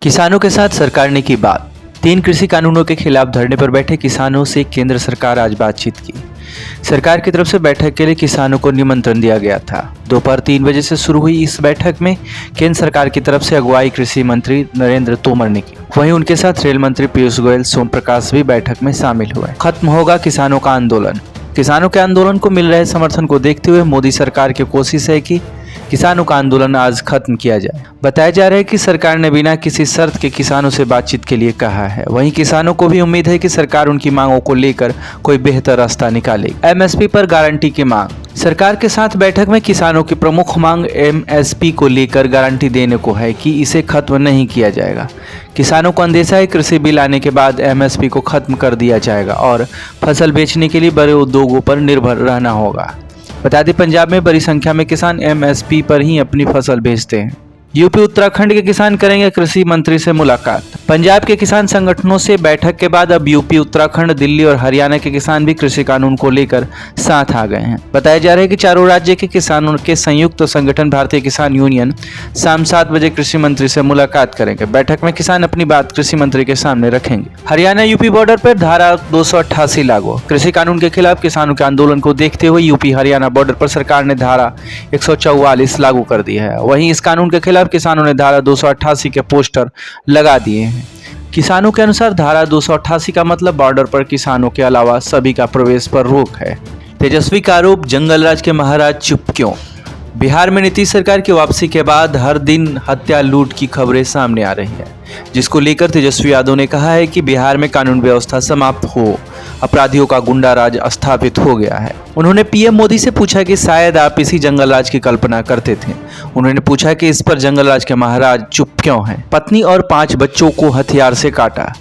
किसानों के साथ सरकार ने की बात। 3 कृषि कानूनों के खिलाफ धरने पर बैठे किसानों से केंद्र सरकार आज बातचीत की। सरकार की तरफ से बैठक के लिए किसानों को निमंत्रण दिया गया था। दोपहर 3 बजे से शुरू हुई इस बैठक में केंद्र सरकार की तरफ से अगुवाई कृषि मंत्री नरेंद्र तोमर ने की। वहीं उनके साथ रेल मंत्री पीयूष गोयल, सोम प्रकाश भी बैठक में शामिल हुए। खत्म होगा किसानों का आंदोलन। किसानों के आंदोलन को मिल रहे समर्थन को देखते हुए मोदी सरकार की कोशिश है कि किसानों का आंदोलन आज खत्म किया जाए। बताया जा रहा है कि सरकार ने बिना किसी शर्त के किसानों से बातचीत के लिए कहा है। वहीं किसानों को भी उम्मीद है कि सरकार उनकी मांगों को लेकर कोई बेहतर रास्ता निकालेगी। एमएसपी पर गारंटी की मांग। सरकार के साथ बैठक में किसानों की प्रमुख मांग एमएसपी को लेकर गारंटी देने को है कि इसे खत्म नहीं किया जाएगा। किसानों को अंदेशा है कृषि बिल आने के बाद एमएसपी को खत्म कर दिया जाएगा और फसल बेचने के लिए बड़े उद्योगों पर निर्भर रहना होगा। बता दें, पंजाब में बड़ी संख्या में किसान एमएसपी पर ही अपनी फसल बेचते हैं। यूपी उत्तराखंड के किसान करेंगे कृषि मंत्री से मुलाकात। पंजाब के किसान संगठनों से बैठक के बाद अब यूपी, उत्तराखंड, दिल्ली और हरियाणा के किसान भी कृषि कानून को लेकर साथ आ गए हैं। बताया जा रहा है कि चारों राज्य के किसानों के संयुक्त संगठन भारतीय किसान यूनियन शाम 7 बजे कृषि मंत्री से मुलाकात करेंगे। बैठक में किसान अपनी बात कृषि मंत्री के सामने रखेंगे। हरियाणा यूपी बॉर्डर पर धारा 288 लागू। कृषि कानून के खिलाफ किसानों के आंदोलन को देखते हुए यूपी हरियाणा बॉर्डर पर सरकार ने धारा 144 लागू कर दी है। वहीं इस कानून के खिलाफ किसानों ने धारा 288 के पोस्टर लगा दिए हैं। किसानों के अनुसार धारा 288 का मतलब बॉर्डर पर किसानों के अलावा सभी का प्रवेश पर रोक है। तेजस्वी का आरोप, जंगलराज के महाराज चुप क्यों। बिहार में नीतीश सरकार की वापसी के बाद हर दिन हत्या लूट की खबरें सामने आ रही है, जिसको लेकर तेजस्वी यादव ने कहा है कि बिहार में कानून व्यवस्था समाप्त हो, अपराधियों का गुंडा राज स्थापित हो गया है। उन्होंने पीएम मोदी से पूछा कि शायद आप इसी जंगल राज की कल्पना करते थे। उन्होंने पूछा कि इस पर जंगल राज के महाराज चुप क्यों हैं। पत्नी और 5 बच्चों को हथियार से काटा।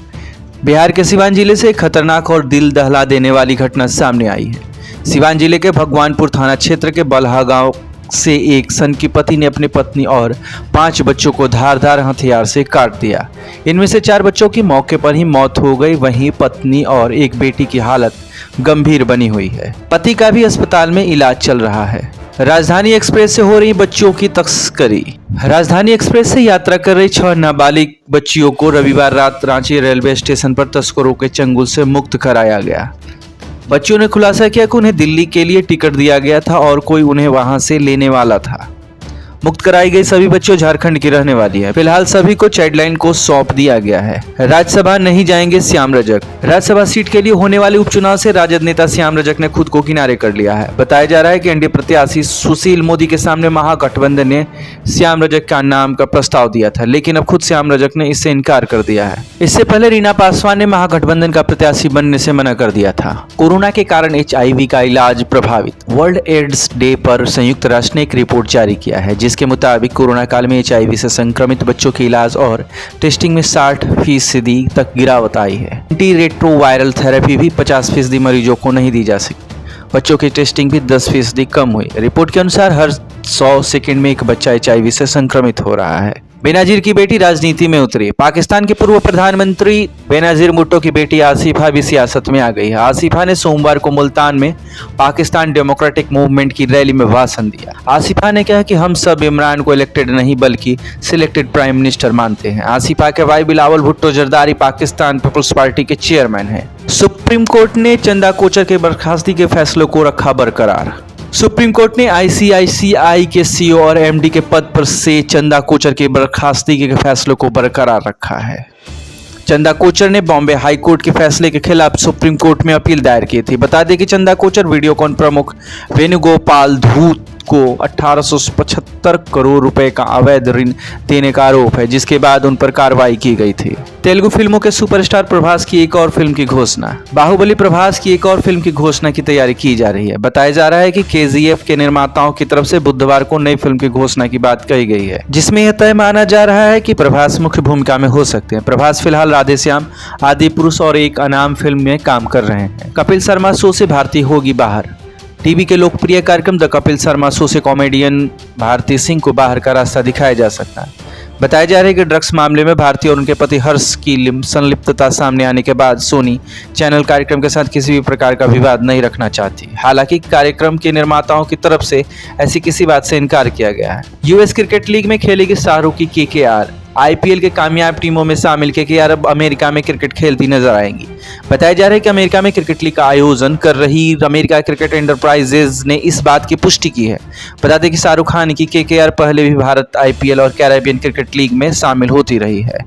बिहार के सिवान जिले से एक खतरनाक और दिल दहला देने वाली घटना सामने आई है। सिवान जिले के भगवानपुर थाना क्षेत्र के बलहा गांव से एक सन की पति ने अपनी पत्नी और 5 बच्चों को धारदार हथियार से काट दिया। इनमें से 4 बच्चों की मौके पर ही मौत हो गई। वहीं पत्नी और एक बेटी की हालत गंभीर बनी हुई है। पति का भी अस्पताल में इलाज चल रहा है। राजधानी एक्सप्रेस से हो रही बच्चियों की तस्करी। राजधानी एक्सप्रेस से यात्रा कर रही 6 नाबालिग बच्चियों को रविवार रात रांची रेलवे स्टेशन पर तस्करों के चंगुल से मुक्त कराया गया। बच्चियों ने खुलासा किया कि उन्हें दिल्ली के लिए टिकट दिया गया था और कोई उन्हें वहां से लेने वाला था। मुक्त कराई गई सभी बच्चियों झारखंड की रहने वाली है। फिलहाल सभी को चाइल्डलाइन को सौंप दिया गया है। राज्यसभा नहीं जाएंगे श्याम रजक। राज्यसभा सीट के लिए होने वाले उपचुनाव से राजद नेता श्याम रजक ने खुद को किनारे कर लिया है। बताया जा रहा है कि एनडीए प्रत्याशी सुशील मोदी के सामने महागठबंधन ने श्याम रजक का नाम का प्रस्ताव दिया था, लेकिन अब खुद श्याम रजक ने इससे इनकार कर दिया है। इससे पहले रीना पासवान ने महागठबंधन का प्रत्याशी बनने से मना कर दिया था। कोरोना के कारण HIV का इलाज प्रभावित। वर्ल्ड एड्स डे पर संयुक्त राष्ट्र ने एक रिपोर्ट जारी किया है, जिसके मुताबिक कोरोना काल में HIV से संक्रमित बच्चों के इलाज और टेस्टिंग में 60% तक गिरावट आई है। एंटी रेट्रोवायरल थेरेपी भी 50% मरीजों को नहीं दी जा सकी। बच्चों की टेस्टिंग भी 10% कम हुई। रिपोर्ट के अनुसार हर 100 सेकंड में एक बच्चा HIV से संक्रमित हो रहा है। बेनजीर की बेटी राजनीति में उतरी। पाकिस्तान के पूर्व प्रधानमंत्री बेनजीर भुट्टो की बेटी आसिफा भी सियासत में आ गई है। आसिफा ने सोमवार को मुल्तान में पाकिस्तान डेमोक्रेटिक मूवमेंट की रैली में भाषण दिया। आसिफा ने कहा कि हम सब इमरान को इलेक्टेड नहीं बल्कि सिलेक्टेड प्राइम मिनिस्टर मानते हैं। आसिफा के भाई बिलावल भुट्टो जरदारी पाकिस्तान पीपल्स पार्टी के चेयरमैन हैं। सुप्रीम कोर्ट ने चंदा कोचर के बर्खास्तगी के फैसले को रखा बरकरार। सुप्रीम कोर्ट ने ICICI के CEO और MD के पद पर से चंदा कोचर के बर्खास्तगी के फैसले को बरकरार रखा है। चंदा कोचर ने बॉम्बे हाई कोर्ट के फैसले के खिलाफ सुप्रीम कोर्ट में अपील दायर की थी। बता दें कि चंदा कोचर वीडियोकॉन प्रमुख वेणुगोपाल धूत को 1875 करोड़ रुपए का अवैध ऋण देने का आरोप है, जिसके बाद उन पर कार्रवाई की गई थी। तेलुगु फिल्मों के सुपरस्टार प्रभास की एक और फिल्म की घोषणा। बाहुबली प्रभास की एक और फिल्म की घोषणा की तैयारी की जा रही है। बताया जा रहा है कि KGF के निर्माताओं की तरफ से बुधवार को नई फिल्म की घोषणा की बात कही गई है, जिसमें यह तय माना जा रहा है कि प्रभास मुख्य भूमिका में हो सकते हैं। प्रभास फिलहाल राधेश्याम, आदिपुरुष और एक अनाम फिल्म में काम कर रहे हैं। कपिल शर्मा शो से भारती होगी बाहर। टीवी के लोकप्रिय कार्यक्रम द कपिल शर्मा शो से कॉमेडियन भारती सिंह को बाहर का रास्ता दिखाया जा सकता है। बताया जा रहा है कि ड्रग्स मामले में भारती और उनके पति हर्ष की संलिप्तता सामने आने के बाद सोनी चैनल कार्यक्रम के साथ किसी भी प्रकार का विवाद नहीं रखना चाहती। हालांकि कार्यक्रम के निर्माताओं की तरफ से ऐसी किसी बात से इनकार किया गया है। US क्रिकेट लीग में खेलेगी शाहरुख की KKR। आईपीएल के कामयाब टीमों में शामिल केकेआर अब अमेरिका में क्रिकेट खेलती नजर आएंगी। बताया जा रहा है कि अमेरिका में क्रिकेट लीग का आयोजन कर रही अमेरिका क्रिकेट एंटरप्राइजेज ने इस बात की पुष्टि की है। बता दें कि शाहरुख खान की केकेआर पहले भी भारत आईपीएल और कैरेबियन क्रिकेट लीग में शामिल होती रही है।